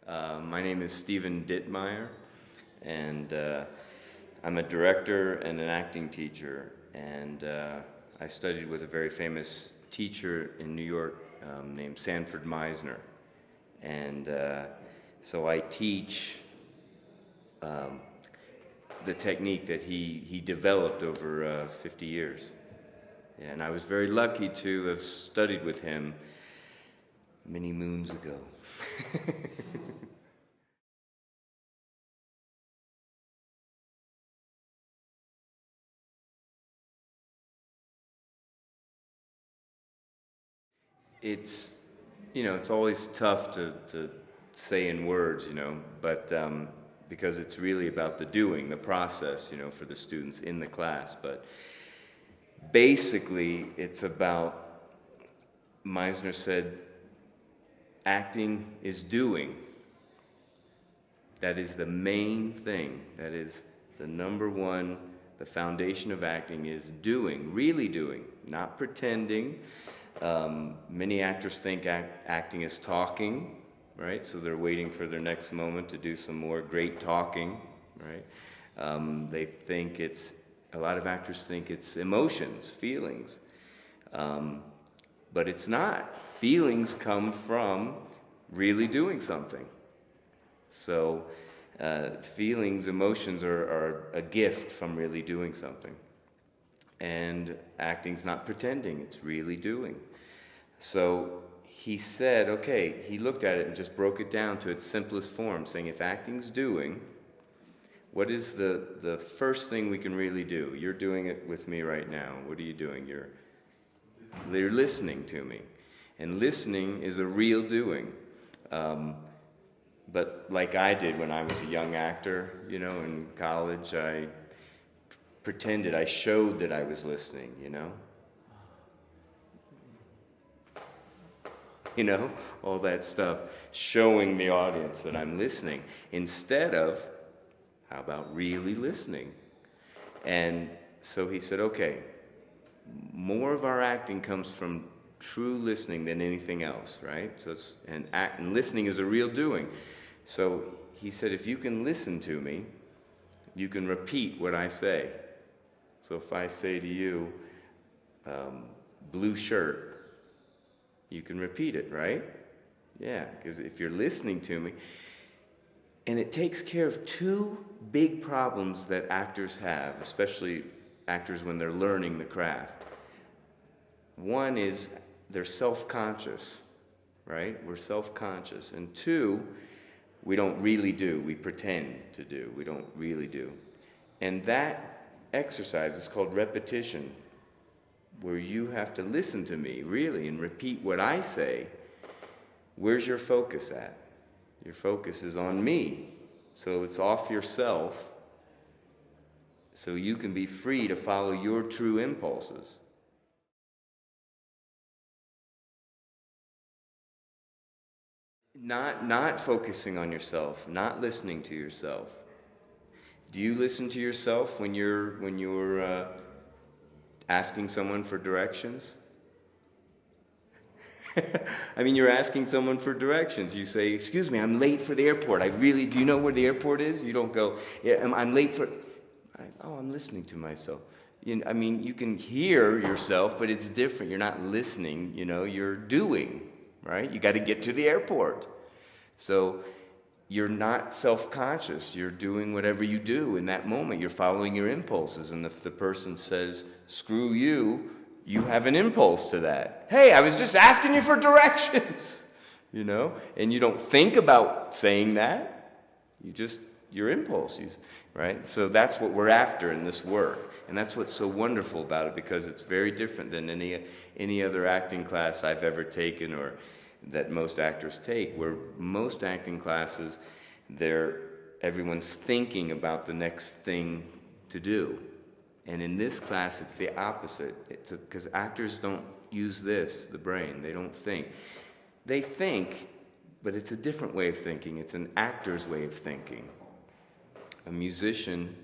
My name is Steven Ditmyer, and I'm a director and an acting teacher, and I studied with a very famous teacher in New York named Steven Meisner, and so I teach the technique that he developed over 50 years. And I was very lucky to have studied with him many moons ago. It's, it's always tough to say in words, but because it's really about the doing, the process, for the students in the class. But basically, it's about, Meisner said, acting is doing. That is the main thing. That is the number one, the foundation of acting is doing, really doing, not pretending. Many actors think acting is talking, right? So they're waiting for their next moment to do some more great talking, right? A lot of actors think it's emotions, feelings, but it's not. Feelings come from really doing something. So feelings, emotions are a gift from really doing something. And acting's not pretending, it's really doing. So he said, okay, he looked at it and just broke it down to its simplest form, saying if acting's doing, what is the first thing we can really do? You're doing it with me right now. What are you doing? You're listening to me. And listening is a real doing. But like I did when I was a young actor, in college, I pretended, I showed that I was listening, all that stuff, showing the audience that I'm listening, instead of, how about really listening? And so he said, okay, more of our acting comes from true listening than anything else, right? So and listening is a real doing. So he said, if you can listen to me, you can repeat what I say. So if I say to you, blue shirt, you can repeat it, right? Yeah, because if you're listening to me, and it takes care of two big problems that actors have, especially actors when they're learning the craft. One is they're self-conscious, right? We're self-conscious. And two, we don't really do. We pretend to do. We don't really do. And that exercise is called repetition, where you have to listen to me, really, and repeat what I say. Where's your focus at? Your focus is on me. So it's off yourself, so you can be free to follow your true impulses. Not focusing on yourself, not listening to yourself. Do you listen to yourself when you're asking someone for directions? I mean, you're asking someone for directions. You say, excuse me, I'm late for the airport. Do you know where the airport is? You don't go, yeah, I'm late for, I'm listening to myself. You can hear yourself, but it's different. You're not listening, you're doing, right? You got to get to the airport. So you're not self-conscious. You're doing whatever you do in that moment. You're following your impulses. And if the person says, screw you, you have an impulse to that. Hey, I was just asking you for directions, and you don't think about saying that. Your impulse, right? So that's what we're after in this work. And that's what's so wonderful about it, because it's very different than any other acting class I've ever taken or that most actors take, where most acting classes, everyone's thinking about the next thing to do. And in this class, it's the opposite. Because actors don't use the brain. They don't think. They think, but it's a different way of thinking. It's an actor's way of thinking. A musician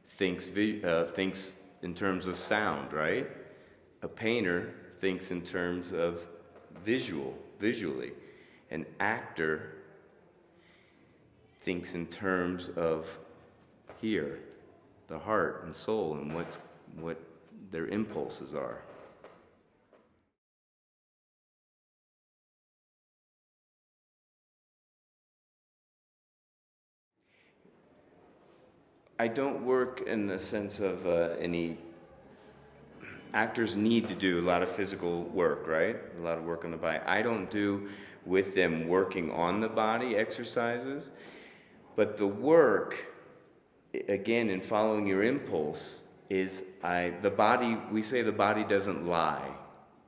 thinks in terms of sound, right? A painter thinks in terms of visually. An actor thinks in terms of here, the heart and soul, and what their impulses are. I don't work in the sense of any... Actors need to do a lot of physical work, right? A lot of work on the body. I don't do with them working on the body exercises, but the work, again, in following your impulse, is the body, we say the body doesn't lie,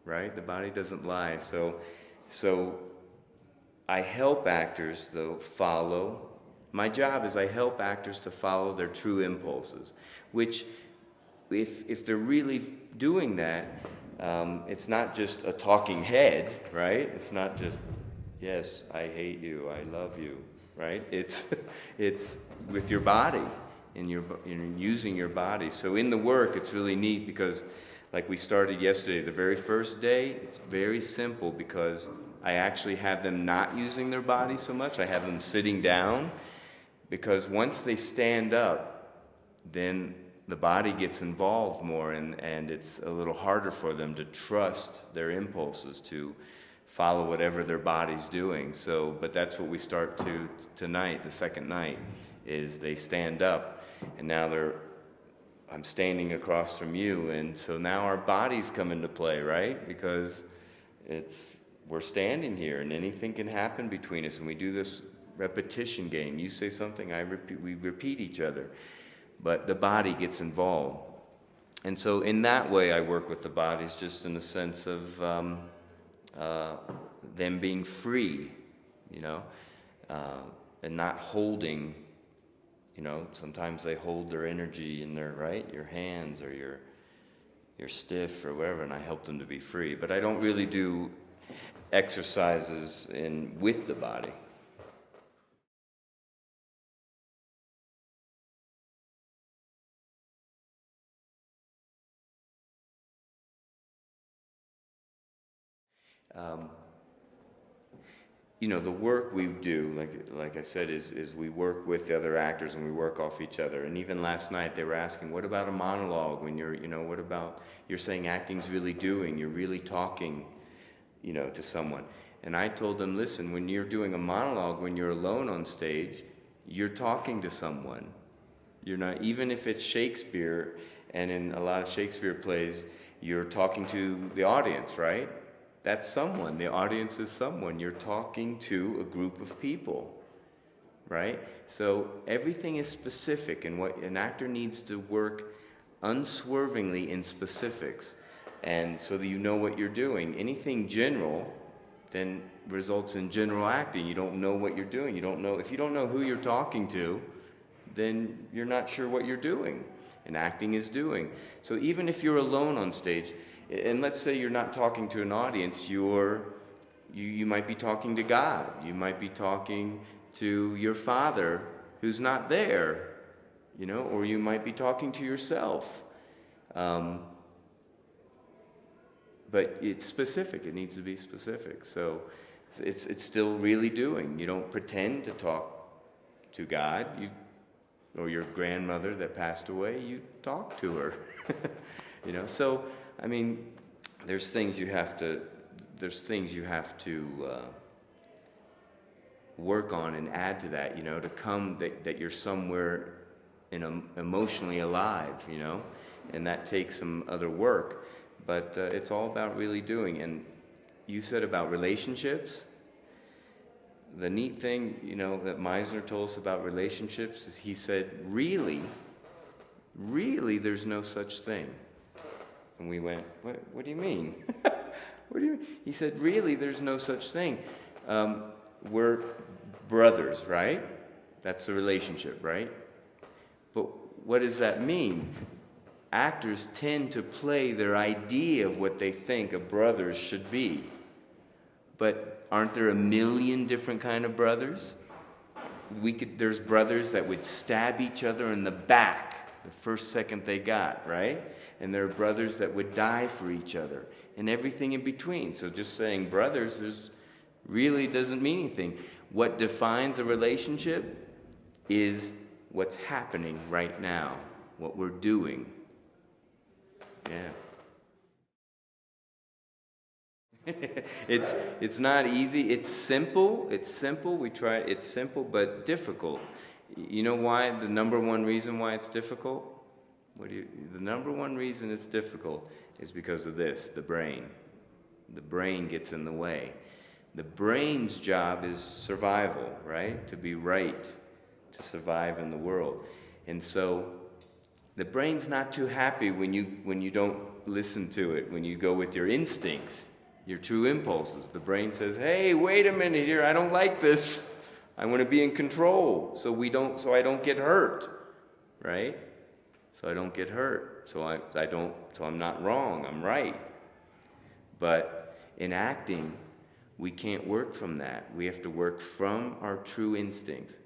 right? The body doesn't lie. So I help actors, though, follow. My job is I help actors to follow their true impulses, which, if they're really doing that, it's not just a talking head, right? It's not just, yes, I hate you, I love you, right? It's with your body, and you're using your body. So in the work, it's really neat because, like we started yesterday, the very first day, it's very simple because I actually have them not using their body so much. I have them sitting down, because once they stand up, then the body gets involved more, and it's a little harder for them to trust their impulses to follow whatever their body's doing. So, but that's what we start tonight, the second night, is they stand up, and now I'm standing across from you, and so now our bodies come into play, right? Because we're standing here, and anything can happen between us, and we do this repetition game. You say something, we repeat each other. But the body gets involved. And so in that way, I work with the bodies, just in the sense of them being free, and not holding, sometimes they hold their energy in their, right, your hands, or you're stiff or whatever, and I help them to be free. But I don't really do exercises with the body. The work we do, like I said, is we work with the other actors, and we work off each other. And even last night they were asking, what about a monologue? When what about, you're saying acting's really doing, you're really talking, to someone. And I told them, listen, when you're doing a monologue, when you're alone on stage, you're talking to someone. You're not, even if it's Shakespeare, and in a lot of Shakespeare plays, you're talking to the audience, right? That's someone. The audience is someone. You're talking to a group of people, right? So everything is specific, and what an actor needs to work unswervingly in specifics, and so that you know what you're doing. Anything general then results in general acting. You don't know what you're doing. If you don't know who you're talking to, then you're not sure what you're doing. And acting is doing. So even if you're alone on stage, and let's say you're not talking to an audience, you might be talking to God. You might be talking to your Father who's not there, or you might be talking to yourself. But it's specific. It needs to be specific. So it's still really doing. You don't pretend to talk to God. Or your grandmother that passed away, you talk to her. So I mean, there's things you have to work on and add to that, to come that you're somewhere emotionally alive, and that takes some other work. But it's all about really doing. And you said about relationships. The neat thing, that Meisner told us about relationships is he said, really, there's no such thing. And we went, what do you mean? What do you mean? He said, really, there's no such thing. We're brothers, right? That's the relationship, right? But what does that mean? Actors tend to play their idea of what they think a brother should be. But aren't there a million different kind of brothers? There's brothers that would stab each other in the back the first second they got, right? And there are brothers that would die for each other, and everything in between. So just saying brothers really doesn't mean anything. What defines a relationship is what's happening right now, what we're doing. Yeah. It's not easy. It's simple. It's simple. It's simple but difficult. You know why? The number one reason why it's difficult? The number one reason it's difficult is because of this, the brain. The brain gets in the way. The brain's job is survival, right? To be right, to survive in the world. And so the brain's not too happy when you don't listen to it, when you go with your instincts, your true impulses. The brain says, hey, wait a minute here, I don't like this. I want to be in control so I don't get hurt, right? So I don't get hurt. So I'm not wrong, I'm right. But in acting, we can't work from that. We have to work from our true instincts.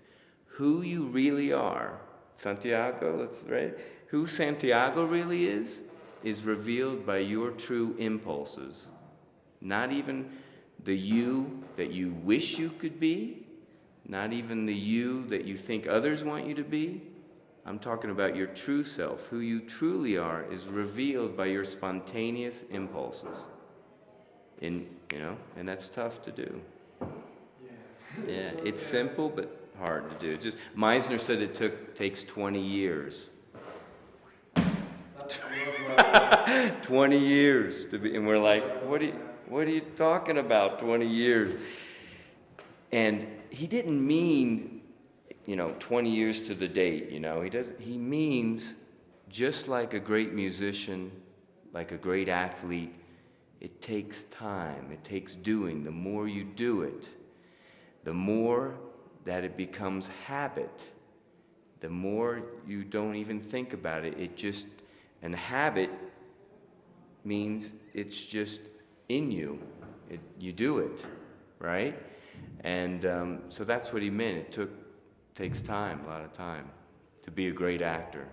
Who you really are, Santiago, that's right. Who Santiago really is revealed by your true impulses. Not even the you that you wish you could be, not even the you that you think others want you to be. I'm talking about your true self. Who you truly are is revealed by your spontaneous impulses. And that's tough to do. Yeah, it's simple but hard to do. Just Meisner said it takes 20 years. 20 years to be, and we're like, what are you talking about? 20 years. And he didn't mean 20 years to the date, he means just like a great musician, like a great athlete, it takes time, it takes doing. The more you do it, the more that it becomes habit, the more you don't even think about it. And habit means it's just in you. You do it, right? And so that's what he meant. It takes time, a lot of time, to be a great actor.